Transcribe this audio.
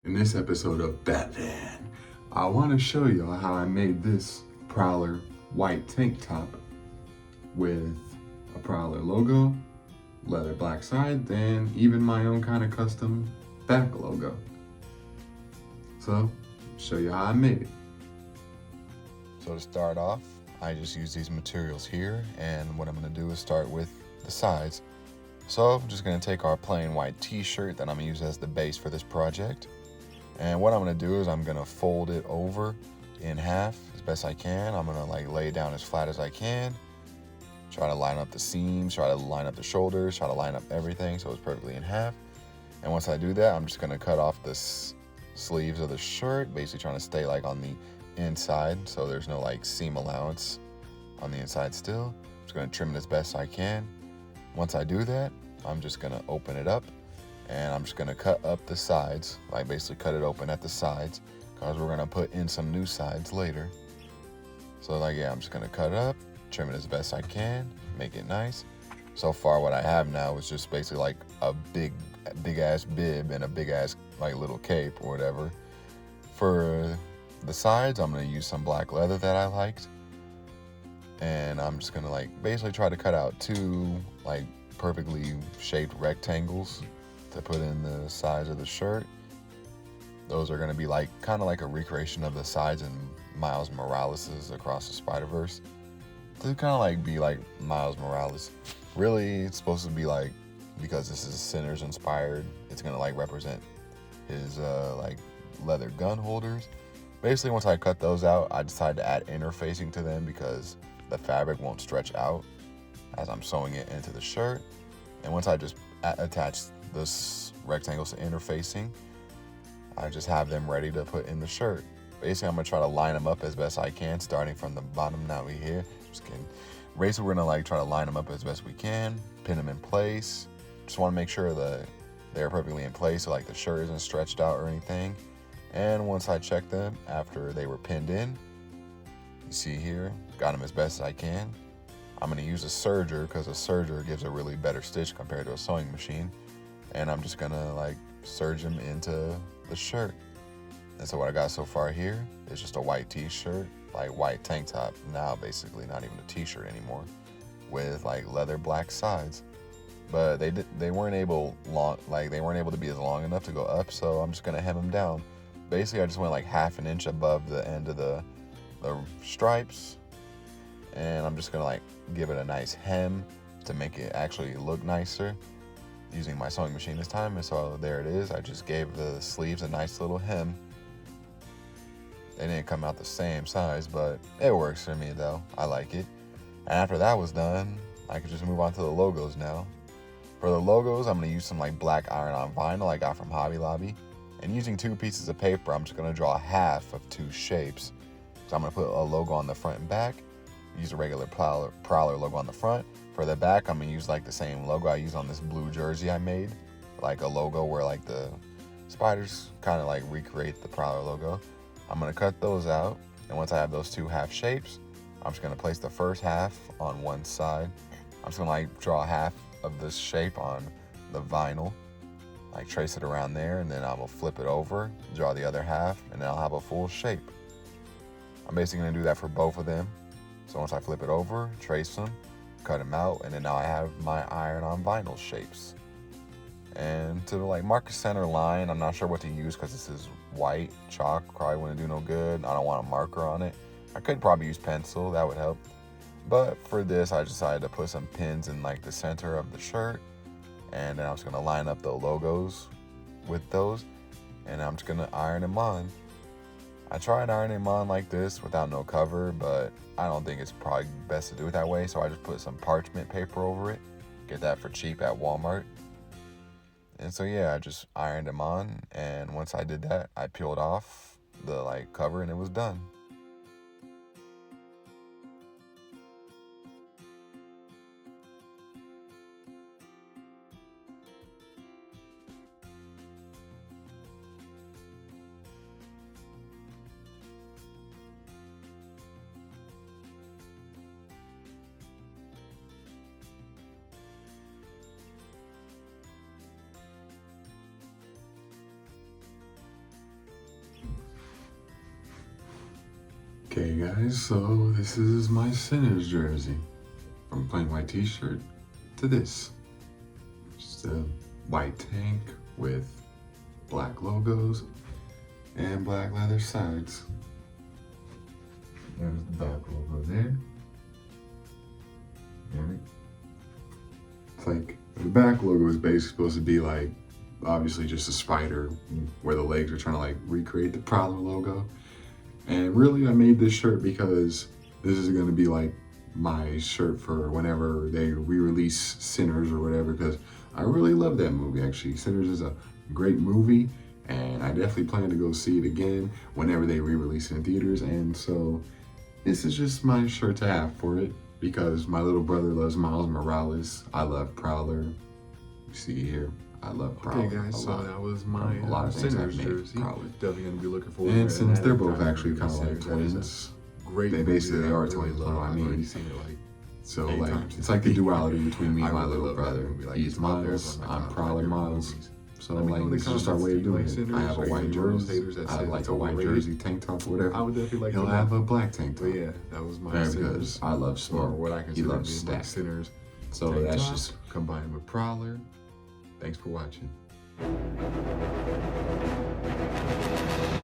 In this episode of Batman, I want to show you how I made this Prowler white tank top with a Prowler logo, leather black sides, and even my own kind of custom back logo. So, show you how I made it. So to start off, I just use these materials here, and what I'm going to do is start with the sides. So I'm just going to take our plain white t-shirt that I'm going to use as the base for this project. And what I'm going to do is I'm going to fold it over in half as best I can. I'm going to lay it down as flat as I can. Try to line up the seams, try to line up the shoulders, try to line up everything so it's perfectly in half. And once I do that, I'm just going to cut off the sleeves of the shirt, basically trying to stay on the inside so there's no seam allowance on the inside still. I'm just going to trim it as best I can. Once I do that, I'm just going to open it up and I'm just going to cut up the sides, basically cut it open at the sides because we're going to put in some new sides later. So I'm just going to cut it up, trim it as best I can, make it nice. So far what I have now is just basically a big ass bib and a big ass little cape or whatever. For the sides, I'm going to use some black leather that I liked. And I'm just going to basically try to cut out two perfectly shaped rectangles to put in the sides of the shirt. Those are going to be kind of a recreation of the sides in Miles Morales' Across the Spider-Verse. To kind of be like Miles Morales. Really, it's supposed to be because this is Sinners inspired, it's going to represent his leather gun holders. Basically, once I cut those out, I decided to add interfacing to them because the fabric won't stretch out as I'm sewing it into the shirt. And once I just attach this rectangles to interfacing, I just have them ready to put in the shirt. Basically, I'm going to try to line them up as best I can, starting from the bottom down here. Just kidding. Basically, we're going to try to line them up as best we can, pin them in place. Just want to make sure that they're perfectly in place so the shirt isn't stretched out or anything. And once I check them after they were pinned in, you see here, got them as best as I can. I'm going to use a serger because a serger gives a really better stitch compared to a sewing machine. And I'm just going to serge them into the shirt. And so what I got so far here is just a white t-shirt, white tank top now, basically not even a t-shirt anymore, with leather black sides. But they weren't able to be as long enough to go up, so I'm just going to hem them down. Basically, I just went half an inch above the end of the stripes, and I'm just gonna give it a nice hem to make it actually look nicer using my sewing machine this time. And so there it is. I just gave the sleeves a nice little hem. They didn't come out the same size, but it works for me though. I like it. And after that was done, I could just move on to the logos now. For the logos, I'm gonna use some black iron-on vinyl I got from Hobby Lobby. And using 2 pieces of paper, I'm just going to draw half of 2 shapes. So I'm going to put a logo on the front and back. Use a regular Prowler logo on the front. For the back, I'm going to use the same logo I used on this blue jersey I made. A logo where the spiders kind of recreate the Prowler logo. I'm going to cut those out. And once I have those 2 half shapes, I'm just going to place the first half on one side. I'm just going to draw half of this shape on the vinyl. Trace it around there, and then I will flip it over, draw the other half, and then I'll have a full shape. I'm basically going to do that for both of them. So once I flip it over, trace them, cut them out, and then now I have my iron-on vinyl shapes. And to the mark center line, I'm not sure what to use because this is white chalk. Probably wouldn't do no good. I don't want a marker on it. I could probably use pencil. That would help. But for this, I decided to put some pins in the center of the shirt. And then I'm just going to line up the logos with those. And I'm just going to iron them on. I tried ironing them on like this without no cover, but I don't think it's probably best to do it that way. So I just put some parchment paper over it. Get that for cheap at Walmart. And so I just ironed them on. And once I did that, I peeled off the cover and it was done. Okay guys, so this is my Sinners jersey. From plain white t-shirt to this. Just a white tank with black logos and black leather sides. There's the back logo there. And it's like, the back logo is basically supposed to be like, obviously just a spider where the legs are trying to like recreate the prowler logo. And really I made this shirt because this is gonna be like my shirt for whenever they re-release Sinners or whatever, because I really love that movie actually. Sinners is a great movie and I definitely plan to go see it again whenever they re-release it in theaters. And so this is just my shirt to have for it because my little brother loves Miles Morales. I love Prowler. You see here, I love Prowler. Okay guys, so that was my a lot of things I've Sinners made jersey. Prowler. Definitely gonna be looking forward And to since that. they're both actually kind of like Sinners, that is a twins, great they movie basically that I are really twins. love. What I I've already mean, seen it like so 8 like times. it's like the duality between me and I my really little love that brother. movie. Like, He's it's up there Miles, with my I'm top Prowler favorite Miles. movies. So Let me know like in the this is just our way of comments, do you doing like it. Sinners? I have a Are you white one of those jersey. haters that I says like it's a white overrated? jersey, tank top, whatever. I would definitely like He'll to have know. a black tank top. But yeah, that was my And Sinners. because I love Or Smoke. what I He consider to loves be my Stack. Sinners. So tank that's top just combined with Prowler. Thanks for watching.